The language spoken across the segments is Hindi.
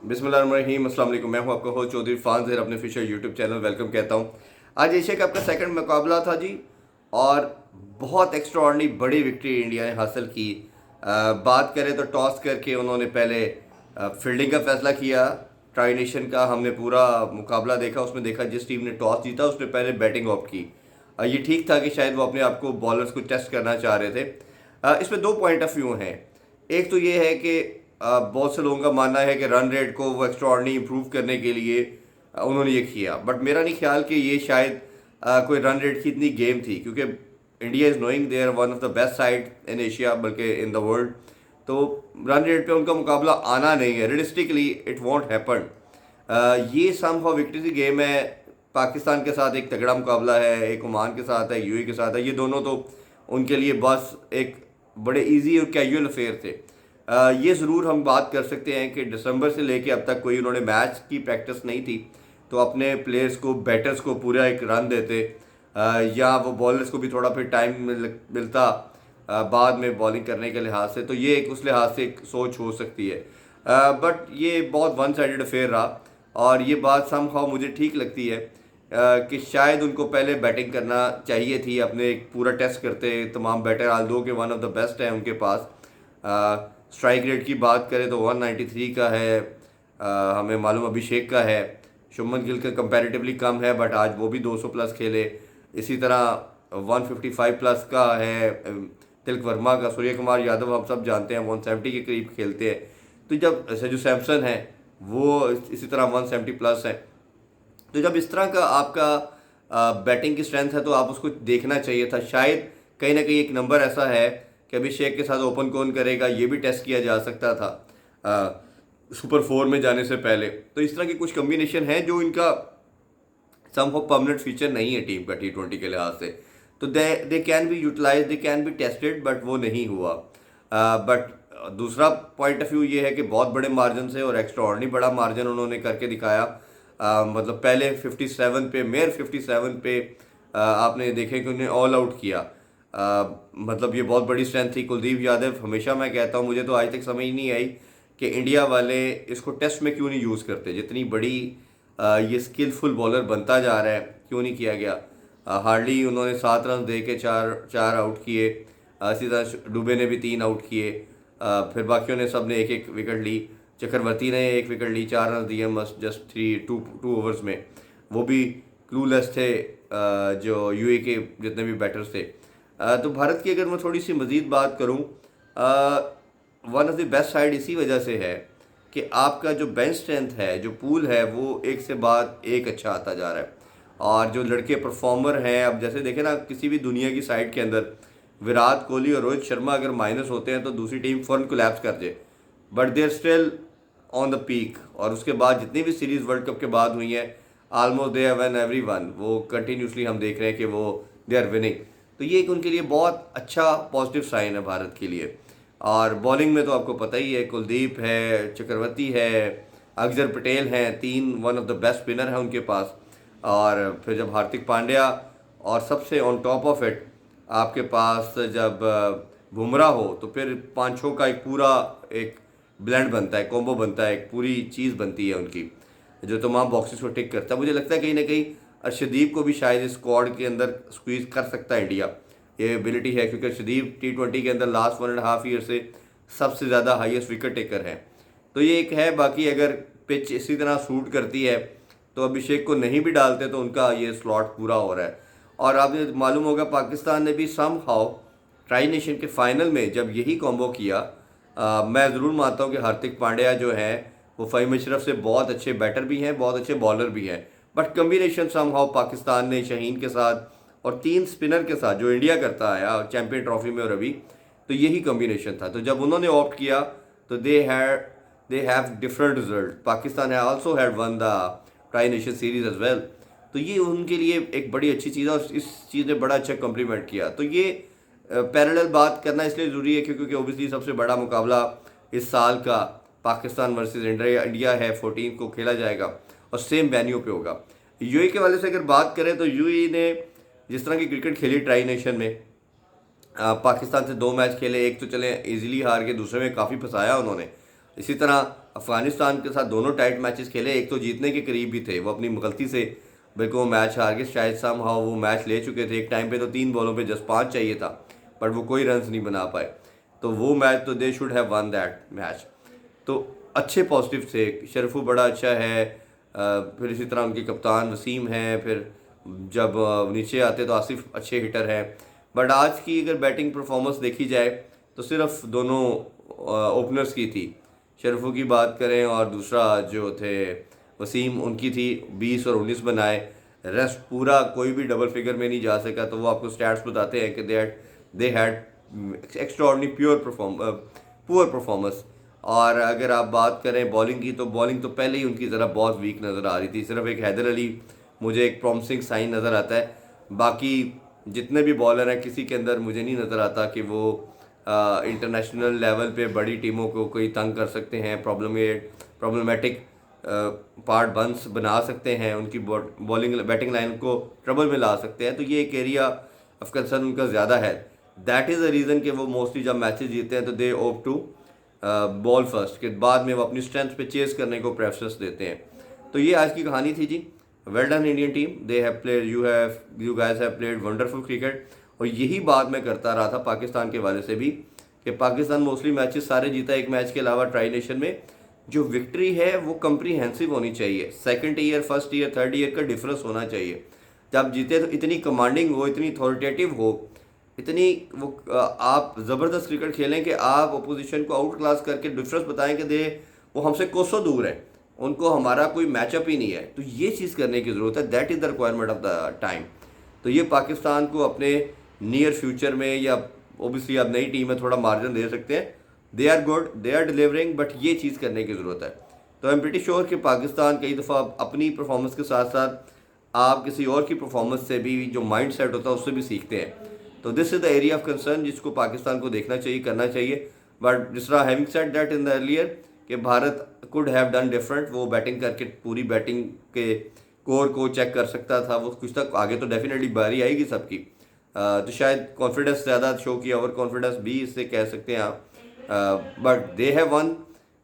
बिस्मिल्लाहिर्रहमानिर्रहीम, अस्सलाम वालेकुम। मैं हूं आपका होस्ट चौधरी फान ज़हर, अपने ऑफिशियल यूट्यूब चैनल वेलकम कहता हूं। आज एशिया कप का सेकंड मुकाबला था जी, और बहुत एक्स्ट्राऑर्डिनरी बड़ी विक्ट्री इंडिया ने हासिल की। बात करें तो टॉस करके उन्होंने पहले फील्डिंग का फैसला किया। ट्राई नेशन का हमने पूरा मुकाबला देखा, उसमें देखा जिस टीम ने टॉस जीता उसने पहले बैटिंग ऑप्ट की। ये ठीक था कि शायद वो अपने आप को बॉलर्स को टेस्ट करना चाह रहे थे। इसमें दो पॉइंट ऑफ व्यू हैं। एक तो ये है कि बहुत से लोगों का मानना है कि रन रेट को वो एक्स्ट्राऑर्डिनरी इंप्रूव करने के लिए उन्होंने ये किया, बट मेरा नहीं ख्याल कि ये शायद कोई रन रेट की इतनी गेम थी, क्योंकि India is knowing they are one of the best side in Asia, बल्कि इन द वर्ल्ड। तो रन रेट पे उनका मुकाबला आना नहीं है, रियलिस्टिकली इट वॉन्ट हैपन। ये समहाउ विक्ट्री की गेम है। पाकिस्तान के साथ एक तगड़ा मुकाबला है, एक ओमान के साथ है, यूएई के साथ है। ये दोनों तो उनके लिए बस एक बड़े इजी और कैजुअल अफेयर थे। ये ज़रूर हम बात कर सकते हैं कि दिसंबर से लेके अब तक कोई उन्होंने मैच की प्रैक्टिस नहीं थी, तो अपने प्लेयर्स को, बैटर्स को पूरा एक रन देते, या वो बॉलर्स को भी थोड़ा फिर टाइम मिलता बाद में बॉलिंग करने के लिहाज से। तो ये एक उस लिहाज से एक सोच हो सकती है, बट ये बहुत वन साइडेड अफेयर रहा। और ये बात समहाउ मुझे ठीक लगती है कि शायद उनको पहले बैटिंग करना चाहिए थी, अपने एक पूरा टेस्ट करते तमाम बैटर, आल दो के वन ऑफ द बेस्ट हैं उनके पास। स्ट्राइक रेट की बात करें तो 193 का है। हमें मालूम अभिषेक का है, शुभमन गिल का कंपैरेटिवली कम है, बट आज वो भी 200 प्लस खेले। इसी तरह 155 प्लस का है तिलक वर्मा का। सूर्य कुमार यादव हम सब जानते हैं 170 के करीब खेलते हैं। तो जब संजू सैमसन है वो इसी तरह 170 प्लस है। तो जब इस तरह का आपका बैटिंग की स्ट्रेंथ है तो आप उसको देखना चाहिए था। शायद कहीं ना कहीं एक नंबर ऐसा है कि अभिषेक के साथ ओपन कौन करेगा, ये भी टेस्ट किया जा सकता था सुपर फोर में जाने से पहले। तो इस तरह की कुछ कम्बिनेशन है जो इनका समहाउ परमानेंट फीचर नहीं है टीम का T20 के लिहाज से। तो they can be utilize, they can be tested, but वो नहीं हुआ। बट दूसरा पॉइंट ऑफ व्यू ये है कि बहुत बड़े मार्जिन से और एक्स्ट्राऑर्डिनरी बड़ा मार्जिन उन्होंने करके दिखाया। मतलब पहले 57 पे, मेयर 57 पे आपने देखे कि उन्हें ऑल आउट किया। मतलब ये बहुत बड़ी स्ट्रेंथ थी। कुलदीप यादव, हमेशा मैं कहता हूँ, मुझे तो आज तक समझ नहीं आई कि इंडिया वाले इसको टेस्ट में क्यों नहीं यूज़ करते। जितनी बड़ी ये स्किलफुल बॉलर बनता जा रहा है, क्यों नहीं किया गया। हार्डली उन्होंने 7 रन दे के चार आउट किए। इसी तरह डुबे ने भी 3 आउट किए। फिर बाकियों ने सब ने एक एक विकेट ली। चक्रवर्ती ने एक विकेट ली, 4 रन दिए मस्ट जस्ट टू ओवर्स में। वो भी क्लूलेस थे जो यूए के जितने भी बैटर्स थे। तो भारत की अगर मैं थोड़ी सी मज़ीद बात करूँ, one of the best side इसी वजह से है कि आपका जो बेंच स्ट्रेंथ है, जो पूल है, वो एक से बाद एक अच्छा आता जा रहा है। और जो लड़के परफॉर्मर हैं, अब जैसे देखें ना, किसी भी दुनिया की साइड के अंदर विराट कोहली और रोहित शर्मा अगर माइनस होते हैं तो दूसरी टीम फ़ौरन कोलैप्स कर जाए, but they are still on the peak. और उसके बाद जितनी भी सीरीज़ वर्ल्ड कप के बाद हुई हैं, almost they have one every one, वो कंटिन्यूसली हम देख रहे हैं कि वो दे आर विनिंग। तो ये एक उनके लिए बहुत अच्छा पॉजिटिव साइन है भारत के लिए। और बॉलिंग में तो आपको पता ही है, कुलदीप है, चक्रवर्ती है, अक्षर पटेल हैं, 3 one of the best spinner हैं उनके पास। और फिर जब हार्दिक पांड्या, और सबसे ऑन टॉप ऑफ इट आपके पास जब बुमराह हो, तो फिर पांचों का एक पूरा एक ब्लेंड बनता है, कॉम्बो बनता है, एक पूरी चीज़ बनती है उनकी, जो तमाम बॉक्सेस को टिक करता है। मुझे लगता है कहीं ना कहीं अर्शदीप को भी शायद इस स्क्वाड के अंदर स्क्वीज कर सकता है इंडिया, ये एबिलिटी है, क्योंकि अर्शदीप T20 के अंदर लास्ट 1.5 ईयर से सबसे ज़्यादा हाईएस्ट विकेट टेकर है। तो ये एक है। बाकी अगर पिच इसी तरह सूट करती है तो अभिषेक को नहीं भी डालते तो उनका ये स्लॉट पूरा हो रहा है। और आपने मालूम होगा पाकिस्तान ने भी सम हाउ ट्राई नेशन के फाइनल में जब यही कॉम्बो किया, मैं ज़रूर मानता हूँ कि हार्दिक पांड्या जो है वो फ़हीम अशरफ से बहुत अच्छे बैटर भी हैं, बहुत अच्छे बॉलर भी हैं, but combination somehow Pakistan ने शाहीन के साथ और 3 स्पिनर के साथ, जो इंडिया करता आया चैंपियन ट्रॉफी में और अभी, तो यही कम्बिनेशन था। तो जब उन्होंने ऑप्ट किया तो they have different result. Pakistan है also had won the tri nation series as well. तो ये उनके लिए एक बड़ी अच्छी चीज़ है, और इस चीज़ ने बड़ा अच्छा कम्प्लीमेंट किया। तो ये पैरेलल बात करना इसलिए ज़रूरी है क्योंकि ओबियसली सबसे बड़ा मुकाबला इस साल का पाकिस्तान वर्सेस इंडिया है, 14 को खेला जाएगा और सेम वेन्यू पे होगा। यूएई के वाले से अगर बात करें तो यूएई ने जिस तरह की क्रिकेट खेली ट्राई नेशन में, पाकिस्तान से 2 मैच खेले, एक तो चले इजीली हार के, दूसरे में काफ़ी फंसाया उन्होंने। इसी तरह अफगानिस्तान के साथ दोनों टाइट मैचेस खेले, एक तो जीतने के करीब भी थे, वो अपनी गलती से बिल्कुल वो मैच हार गए, शायद समहाउ वो मैच ले चुके थे, एक टाइम पे तो 3 बॉलों पे जस्ट 5 चाहिए था, बट वो कोई रन्स नहीं बना पाए, तो वो मैच तो they should have one that match. तो अच्छे पॉजिटिव थे, शरफू बड़ा अच्छा है, फिर इसी तरह उनके कप्तान वसीम हैं, फिर जब नीचे आते तो आसिफ अच्छे हिटर हैं। बट आज की अगर बैटिंग परफॉर्मेंस देखी जाए तो सिर्फ दोनों ओपनर्स की थी, शरफू की बात करें और दूसरा जो थे वसीम, उनकी थी 20 और 19 बनाए, रेस्ट पूरा कोई भी डबल फिगर में नहीं जा सका। तो वो आपको स्टैट्स बताते हैं कि they had extraordinary poor performance. और अगर आप बात करें बॉलिंग की, तो बॉलिंग तो पहले ही उनकी ज़रा बहुत वीक नज़र आ रही थी, सिर्फ एक हैदर अली मुझे एक प्रॉमिसिंग साइन नज़र आता है, बाकी जितने भी बॉलर हैं किसी के अंदर मुझे नहीं नज़र आता कि वो इंटरनेशनल लेवल पे बड़ी टीमों को कोई तंग कर सकते हैं, प्रॉब्लमेटिक पार्ट बना सकते हैं, उनकी बॉलिंग बैटिंग लाइन को ट्रबल में ला सकते हैं। तो ये एक एरिया ऑफ कंसर्न उनका ज़्यादा है। दैट इज़ द रीज़न कि वो मोस्टली जब मैचेस जीते हैं तो दे ओप टू बॉल फर्स्ट, के बाद में वो अपनी स्ट्रेंथ पे चेस करने को प्रेफरेंस देते हैं। तो ये आज की कहानी थी जी। Well done Indian team, they have played, you guys have played wonderful cricket. और यही बात मैं करता रहा था पाकिस्तान के वाले से भी, कि पाकिस्तान मोस्टली मैचेस सारे जीता, एक मैच के अलावा ट्राई नेशन में। जो विक्ट्री है वो कंप्रीहेंसिव होनी चाहिए, second year, first year, third year का डिफरेंस होना चाहिए। जब जीते तो इतनी कमांडिंग हो, इतनी अथॉरिटेटिव हो, इतनी वो आप ज़बरदस्त क्रिकेट खेलें कि आप अपोजिशन को आउट क्लास करके डिफरेंस बताएं कि दे वो हमसे कोसों दूर है, उनको हमारा कोई मैचअप ही नहीं है। तो ये चीज़ करने की ज़रूरत है, that is the requirement of the time. तो ये पाकिस्तान को अपने नियर फ्यूचर में, या ओबियसली आप नई टीम में थोड़ा मार्जिन दे सकते हैं, they are good, they are delivering, but ये चीज़ करने की ज़रूरत है। तो आई एम प्रीटी श्योर कि पाकिस्तान कई दफ़ा अपनी परफॉर्मेंस के साथ साथ आप किसी और की परफॉर्मेंस से भी, जो माइंड सेट होता है उससे भी सीखते हैं। तो this is the area of concern जिसको पाकिस्तान को देखना चाहिए, करना चाहिए। बट जिस तरह having said that in the earlier कि Bharat could have done different, वो बैटिंग करके पूरी बैटिंग के कोर को चेक कर सकता था, वो कुछ तक आगे तो डेफिनेटली बारी आएगी सबकी। तो शायद कॉन्फिडेंस ज़्यादा शो किया, ओवर कॉन्फिडेंस भी इससे कह सकते हैं आप। But they have one,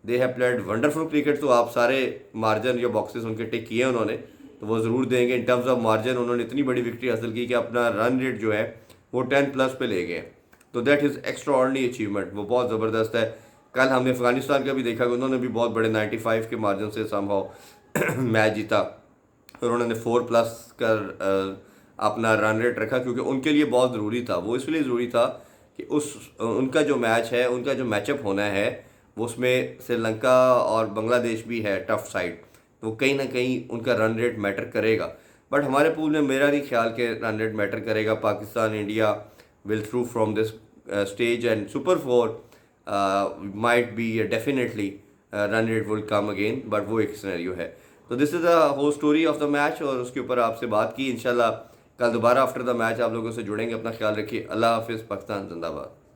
they have played wonderful cricket. तो आप सारे मार्जिन या बॉक्सेस उनके टिक किए उन्होंने, तो वो ज़रूर देंगे। इन टर्म्स ऑफ मार्जिन उन्होंने इतनी बड़ी विक्ट्री हासिल की कि अपना रन रेट जो है वो 10+ पे ले गए। तो दैट इज़ एक्स्ट्राऑर्डिनरी अचीवमेंट, वो बहुत ज़बरदस्त है। कल हमने अफगानिस्तान का भी देखा कि उन्होंने भी बहुत बड़े 95 के मार्जिन से समहाउ मैच जीता, और उन्होंने 4+ कर अपना रन रेट रखा, क्योंकि उनके लिए बहुत ज़रूरी था। वो इसलिए ज़रूरी था कि उनका जो मैच है, उनका जो मैचअप होना है, वो उसमें श्रीलंका और बांग्लादेश भी है टफ साइड, तो कहीं ना कहीं उनका रन रेट मैटर करेगा। बट हमारे पूल में मेरा नहीं ख्याल कि रन रेट मैटर करेगा। Pakistan, India will through from this stage, and super 4 might be definitely run rate will come again, but वो एक सिनेरियो है। तो this is the whole story of the match, और उसके ऊपर आपसे बात की। इंशाल्लाह कल दोबारा आफ्टर द मैच आप लोगों से जुड़ेंगे। अपना ख्याल रखिए। अल्लाह हाफिज़। पाकिस्तान जिंदाबाद।